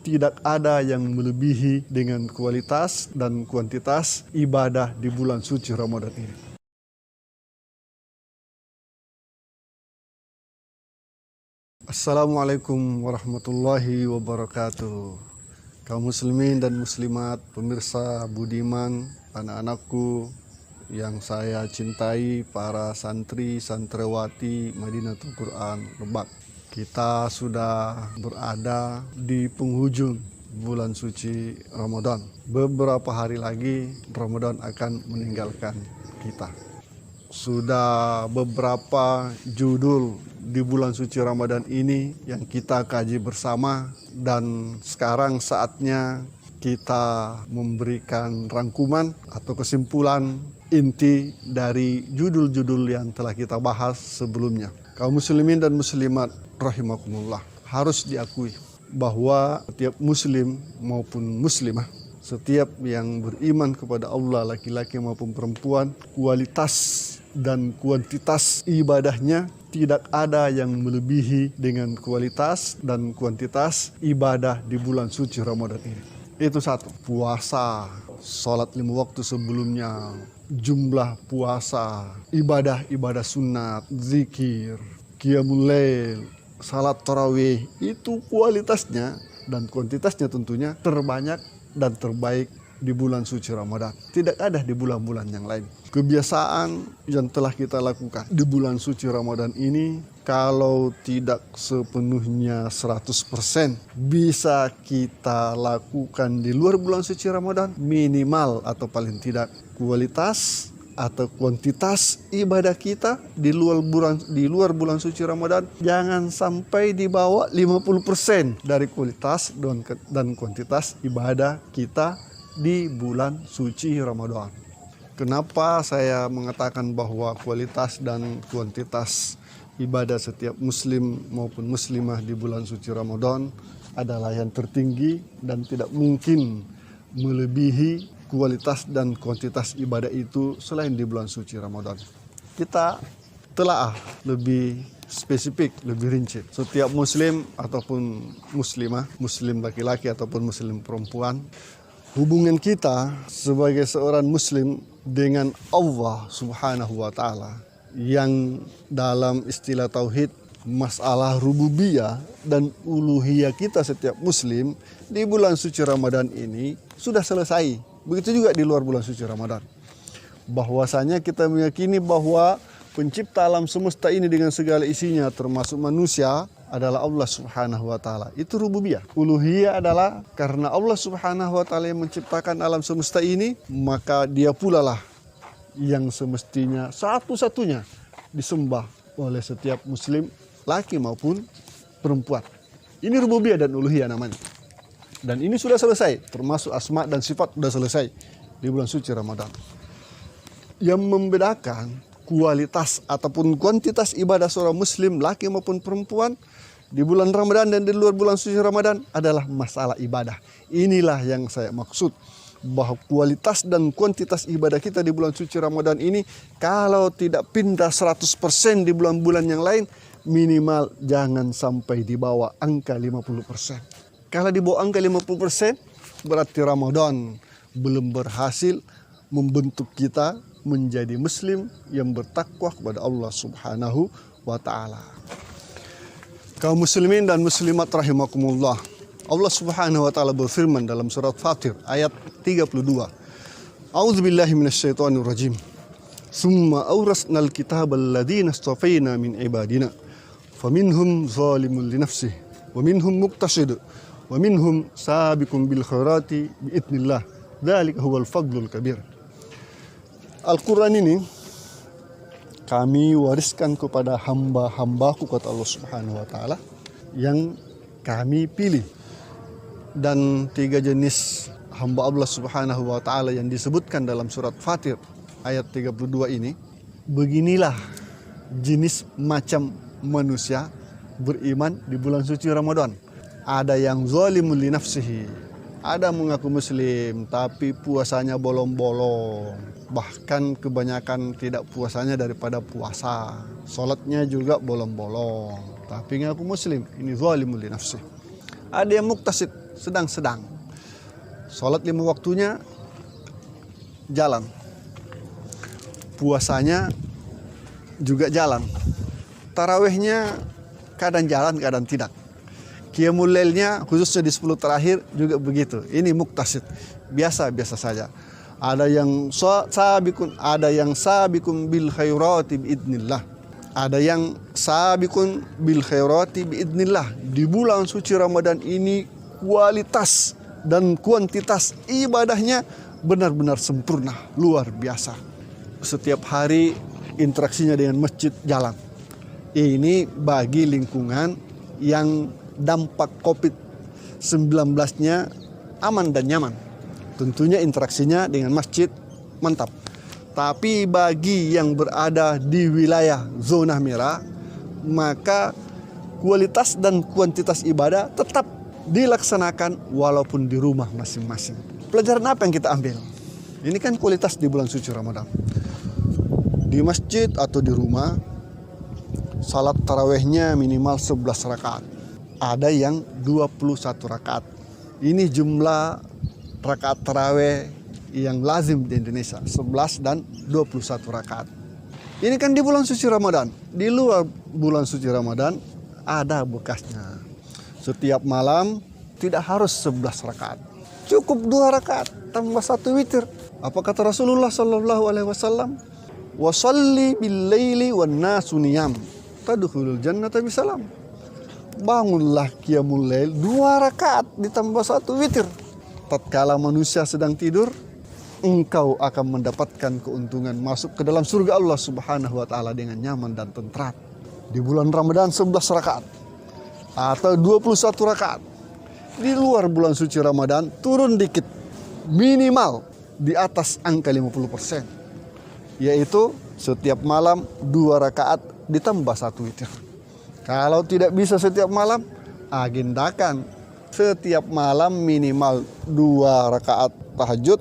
tidak ada yang melebihi dengan kualitas dan kuantitas ibadah di bulan suci Ramadan ini. Assalamualaikum warahmatullahi wabarakatuh. Kaum muslimin dan muslimat, pemirsa budiman, anak-anakku yang saya cintai, para santri santriwati Madinatul Quran Lebak. Kita sudah berada di penghujung bulan suci Ramadan. Beberapa hari lagi Ramadan akan meninggalkan kita. Sudah beberapa judul di bulan suci Ramadan ini yang kita kaji bersama, dan sekarang saatnya kita memberikan rangkuman atau kesimpulan inti dari judul-judul yang telah kita bahas sebelumnya. Kaum muslimin dan muslimat rahimakumullah, harus diakui bahwa setiap muslim maupun muslimah, setiap yang beriman kepada Allah, laki-laki maupun perempuan, kualitas dan kuantitas ibadahnya tidak ada yang melebihi dengan kualitas dan kuantitas ibadah di bulan suci Ramadan ini. Itu satu, puasa, sholat 5 waktu sebelumnya, jumlah puasa, ibadah-ibadah sunat, zikir, qiyamul lail, salat tarawih, itu kualitasnya dan kuantitasnya tentunya terbanyak dan terbaik di bulan suci Ramadan. Tidak ada di bulan-bulan yang lain. Kebiasaan yang telah kita lakukan di bulan suci Ramadan ini, kalau tidak sepenuhnya 100% bisa kita lakukan di luar bulan suci Ramadan, minimal atau paling tidak kualitas atau kuantitas ibadah kita di luar bulan suci Ramadan jangan sampai di bawah 50% dari kualitas dan kuantitas ibadah kita di bulan suci Ramadan. Kenapa saya mengatakan bahwa kualitas dan kuantitas ibadah setiap muslim maupun muslimah di bulan suci Ramadan adalah yang tertinggi dan tidak mungkin melebihi kualitas dan kuantitas ibadah itu selain di bulan suci Ramadan. Kita telaah lebih spesifik, lebih rinci. Setiap muslim ataupun muslimah, muslim laki-laki ataupun muslim perempuan, hubungan kita sebagai seorang muslim dengan Allah Subhanahu wa taala, yang dalam istilah tauhid masalah rububiyah dan uluhiyah kita setiap muslim di bulan suci Ramadan ini sudah selesai. Begitu juga di luar bulan suci Ramadan. Bahwasanya kita meyakini bahwa pencipta alam semesta ini dengan segala isinya termasuk manusia adalah Allah Subhanahu wa taala. Itu rububiyah. Uluhiyah adalah karena Allah Subhanahu wa taala yang menciptakan alam semesta ini, maka dia pula lah yang semestinya satu-satunya disembah oleh setiap muslim, laki maupun perempuan. Ini rububiyah dan uluhiyah namanya. Dan ini sudah selesai, termasuk asma dan sifat sudah selesai di bulan suci Ramadan. Yang membedakan kualitas ataupun kuantitas ibadah seorang muslim, laki maupun perempuan di bulan Ramadan dan di luar bulan suci Ramadan adalah masalah ibadah. Inilah yang saya maksud, bahwa kualitas dan kuantitas ibadah kita di bulan suci Ramadan ini kalau tidak pindah 100% di bulan-bulan yang lain, minimal jangan sampai di bawah angka 50%. Kalau di bawah angka 50%, berarti Ramadan belum berhasil membentuk kita menjadi muslim yang bertakwa kepada Allah Subhanahu wa taala. Kaum muslimin dan muslimat rahimakumullah, Allah Subhanahu wa taala berfirman dalam surat Fatir ayat 32. A'udzubillahi minasyaitonir rajim. Summa awrasnal kitabal ladzina istafaina min ibadina faminhum zalimun li nafsihi wa minhum muqtasid wa minhum sabiqun bil khairati biidznillah. Dzalika huwal fadlul kabir. Al-Quran ini kami wariskan kepada hamba-hambaku, kata Allah Subhanahu wa taala, yang kami pilih. Dan 3 jenis hamba Allah Subhanahu wa taala yang disebutkan dalam surat Fatir ayat 32 ini, beginilah jenis macam manusia beriman di bulan suci Ramadan. Ada yang zalimun li nafsihi, ada mengaku muslim tapi puasanya bolong-bolong, bahkan kebanyakan tidak puasanya daripada puasa. Salatnya juga bolong-bolong tapi ngaku muslim, ini zalimun li nafsihi. Ada yang muqtasid, sedang-sedang. Sholat 5 waktunya jalan. Puasanya juga jalan. Tarawihnya kadang jalan, kadang tidak. Qiyamul lailnya khususnya di 10 terakhir juga begitu. Ini muktasid, biasa-biasa saja. Ada yang sabiqun bil khairati biidznillah. Ada yang sabiqun bil khairati biidznillah. Di bulan suci Ramadan ini kualitas dan kuantitas ibadahnya benar-benar sempurna, luar biasa. Setiap hari interaksinya dengan masjid jalan. Ini bagi lingkungan yang dampak COVID-19-nya aman dan nyaman. Tentunya interaksinya dengan masjid mantap. Tapi bagi yang berada di wilayah zona merah, maka kualitas dan kuantitas ibadah tetap dilaksanakan walaupun di rumah masing-masing. Pelajaran apa yang kita ambil? Ini kan kualitas di bulan suci Ramadan. Di masjid atau di rumah, salat tarawihnya minimal 11 rakaat. Ada yang 21 rakaat. Ini jumlah rakaat tarawih yang lazim di Indonesia, 11 dan 21 rakaat. Ini kan di bulan suci Ramadan. Di luar bulan suci Ramadan ada bekasnya. Setiap malam tidak harus 11 rakaat. Cukup 2 rakaat tambah 1 witir. Apa kata Rasulullah sallallahu alaihi wasallam? Wa shalli bil laili wan nasu niyam tadkhulul jannata bisalam. Bangunlah qiyamul lail 2 rakaat ditambah 1 witir. Tatkala manusia sedang tidur, engkau akan mendapatkan keuntungan masuk ke dalam surga Allah Subhanahu wa taala dengan nyaman dan tentram. Di bulan Ramadan 11 rakaat atau 21 rakaat. Di luar bulan suci Ramadan turun dikit, minimal di atas angka 50%. Yaitu setiap malam 2 rakaat ditambah 1 witir. Kalau tidak bisa setiap malam, agendakan setiap malam minimal 2 rakaat tahajud,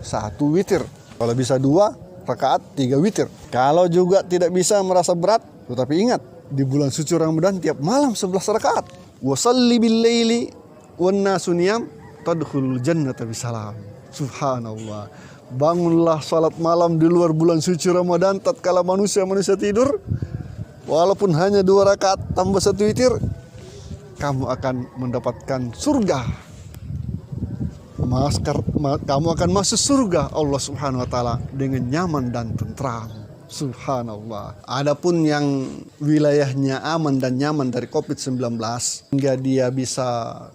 1 witir. Kalau bisa 2 rakaat, 3 witir. Kalau juga tidak bisa, merasa berat, tetapi ingat, di bulan suci Ramadan tiap malam 11 rakaat. Wasalli bil laili wan nasu niyam tadkhulul jannata bisalam. Subhanallah. Bangunlah salat malam di luar bulan suci Ramadan tatkala manusia tidur. Walaupun hanya 2 rakaat tambah 1 witir, kamu akan mendapatkan surga. Kamu akan masuk surga Allah Subhanahu wa taala dengan nyaman dan tentram. Subhanallah. Adapun yang wilayahnya aman dan nyaman dari COVID-19 hingga dia bisa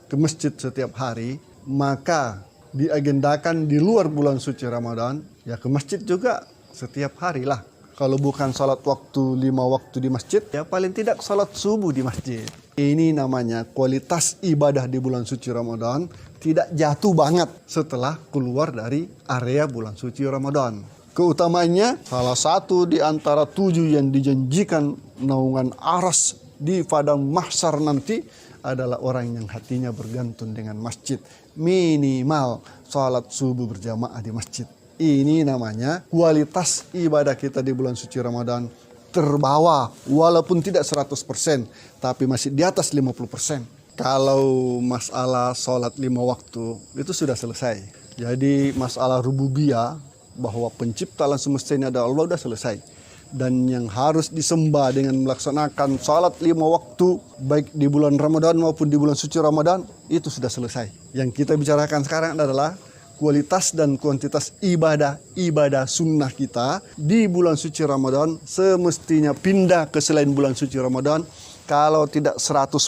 ke masjid setiap hari, maka diagendakan di luar bulan suci Ramadan ya ke masjid juga setiap hari lah. Kalau bukan salat waktu 5 waktu di masjid, ya paling tidak salat subuh di masjid. Ini namanya kualitas ibadah di bulan suci Ramadan tidak jatuh banget setelah keluar dari area bulan suci Ramadan. Keutamaannya salah satu di antara 7 yang dijanjikan naungan aras di padang mahsyar nanti adalah orang yang hatinya bergantung dengan masjid. Minimal salat subuh berjamaah di masjid. Ini namanya kualitas ibadah kita di bulan suci Ramadan terbawa walaupun tidak 100%, tapi masih di atas 50%. Kalau masalah sholat 5 waktu itu sudah selesai. Jadi masalah rububiyah bahwa pencipta alam semesta ini adalah Allah sudah selesai. Dan yang harus disembah dengan melaksanakan sholat 5 waktu baik di bulan Ramadan maupun di bulan suci Ramadan itu sudah selesai. Yang kita bicarakan sekarang adalah kualitas dan kuantitas ibadah sunnah kita di bulan suci Ramadan semestinya pindah ke selain bulan suci Ramadan. Kalau tidak 100%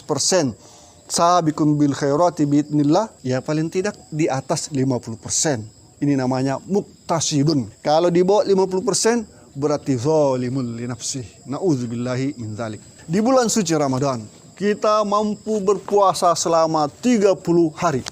sabiqun bil khairati biidznillah, ya paling tidak di atas 50%. Ini namanya muktasidun. Kalau di bawah 50% berarti zalimun li nafsih. Nauzubillahi min dzalik. Di bulan suci Ramadan kita mampu berpuasa selama 30 hari.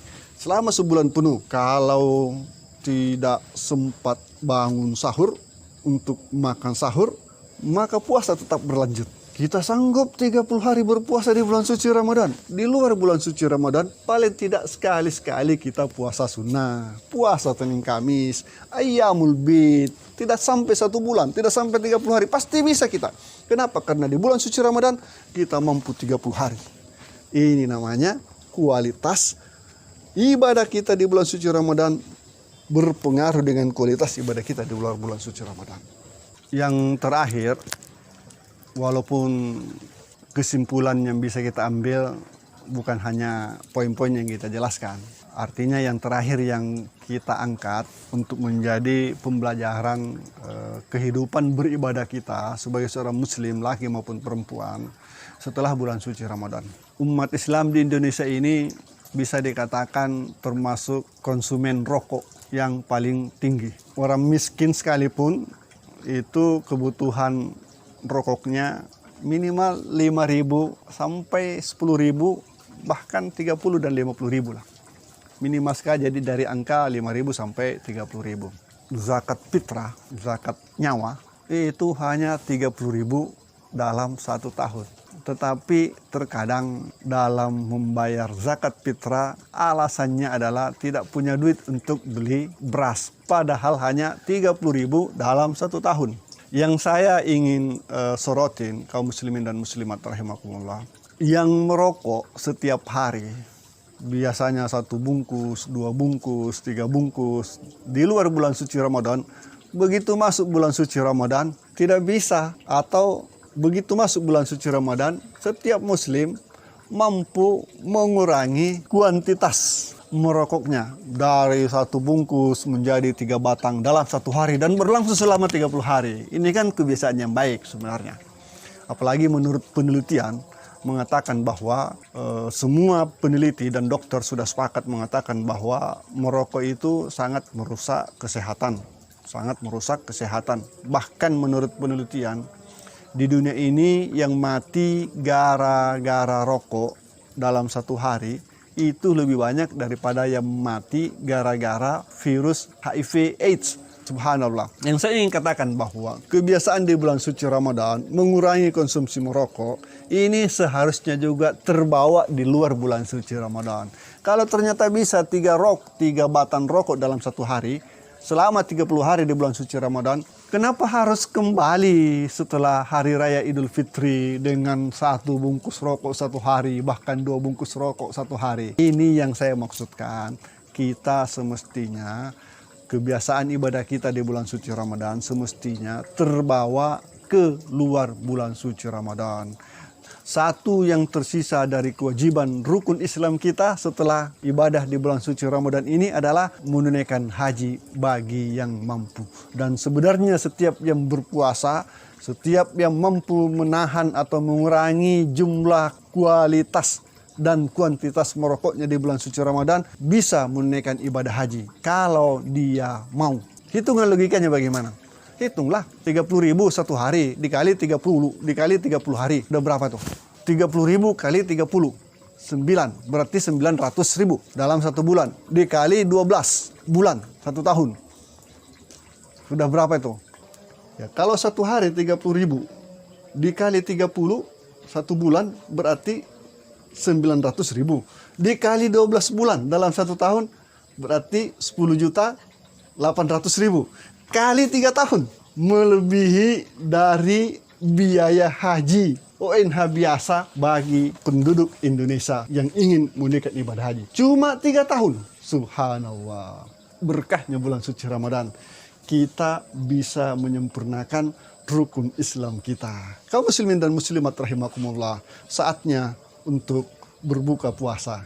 Selama sebulan penuh. Kalau tidak sempat bangun sahur untuk makan sahur, maka puasa tetap berlanjut. Kita sanggup 30 hari berpuasa di bulan suci Ramadan. Di luar bulan suci Ramadan, paling tidak sekali-sekali kita puasa sunnah. Puasa Senin Kamis, Ayyamul Bid. Tidak sampai 1 bulan, tidak sampai 30 hari. Pasti bisa kita. Kenapa? Karena di bulan suci Ramadan, kita mampu 30 hari. Ini namanya kualitas Ibadah kita di bulan suci Ramadan berpengaruh dengan kualitas ibadah kita di bulan suci Ramadan. Yang terakhir, walaupun kesimpulan yang bisa kita ambil bukan hanya poin-poin yang kita jelaskan. Artinya yang terakhir yang kita angkat untuk menjadi pembelajaran kehidupan beribadah kita sebagai seorang muslim, laki maupun perempuan setelah bulan suci Ramadan. Umat Islam di Indonesia ini bisa dikatakan termasuk konsumen rokok yang paling tinggi. Orang miskin sekalipun itu kebutuhan rokoknya minimal 5.000 sampai 10.000, bahkan 30 dan 50.000 lah. Minimal sekali, jadi dari angka 5.000 sampai 30.000. Zakat fitrah, zakat nyawa, itu hanya 30.000 dalam 1 tahun. Tetapi terkadang dalam membayar zakat fitrah alasannya adalah tidak punya duit untuk beli beras. Padahal hanya 30.000 dalam 1 tahun. Yang saya ingin sorotin kaum muslimin dan muslimat rahimakumullah, yang merokok setiap hari, biasanya 1 bungkus, 2 bungkus, 3 bungkus, di luar bulan suci Ramadan, begitu masuk bulan suci Ramadan tidak bisa, atau begitu masuk bulan suci Ramadan, setiap muslim mampu mengurangi kuantitas merokoknya dari 1 bungkus menjadi 3 batang dalam 1 hari dan berlangsung selama 30 hari. Ini kan kebiasaan yang baik sebenarnya. Apalagi menurut penelitian mengatakan bahwa semua peneliti dan dokter sudah sepakat mengatakan bahwa merokok itu sangat merusak kesehatan. Sangat merusak kesehatan. Bahkan menurut penelitian, di dunia ini yang mati gara-gara rokok dalam 1 hari itu lebih banyak daripada yang mati gara-gara virus HIV AIDS. Subhanallah. Yang saya ingin katakan bahwa kebiasaan di bulan suci Ramadan mengurangi konsumsi merokok ini seharusnya juga terbawa di luar bulan suci Ramadan. Kalau ternyata bisa 3 batang rokok dalam 1 hari selama 30 hari di bulan suci Ramadan, kenapa harus kembali setelah Hari Raya Idul Fitri dengan 1 bungkus rokok 1 hari, bahkan 2 bungkus rokok 1 hari? Ini yang saya maksudkan. Kita semestinya, kebiasaan ibadah kita di bulan suci Ramadan semestinya terbawa ke luar bulan suci Ramadan. Satu yang tersisa dari kewajiban rukun Islam kita setelah ibadah di bulan suci Ramadan ini adalah menunaikan haji bagi yang mampu. Dan sebenarnya setiap yang berpuasa, setiap yang mampu menahan atau mengurangi jumlah, kualitas dan kuantitas merokoknya di bulan suci Ramadan bisa menunaikan ibadah haji kalau dia mau. Hitungan logikanya bagaimana? Hitunglah 30.000 1 hari dikali 30 hari. Udah berapa tuh? 30.000 kali 30. 9. Berarti 900.000 dalam 1 bulan. Dikali 12 bulan 1 tahun. Sudah berapa itu? Ya, kalau 1 hari 30.000 dikali 30 1 bulan berarti 900.000. Dikali 12 bulan dalam 1 tahun berarti 10.800.000. Kali 3 tahun, melebihi dari biaya haji ONH biasa bagi penduduk Indonesia yang ingin menunaikan ibadah haji. Cuma 3 tahun. Subhanallah. Berkahnya bulan suci Ramadan. Kita bisa menyempurnakan rukun Islam kita. Kaum muslimin dan muslimat rahimakumullah, saatnya untuk berbuka puasa.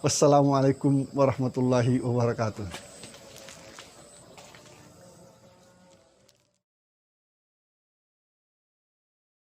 Wassalamualaikum warahmatullahi wabarakatuh.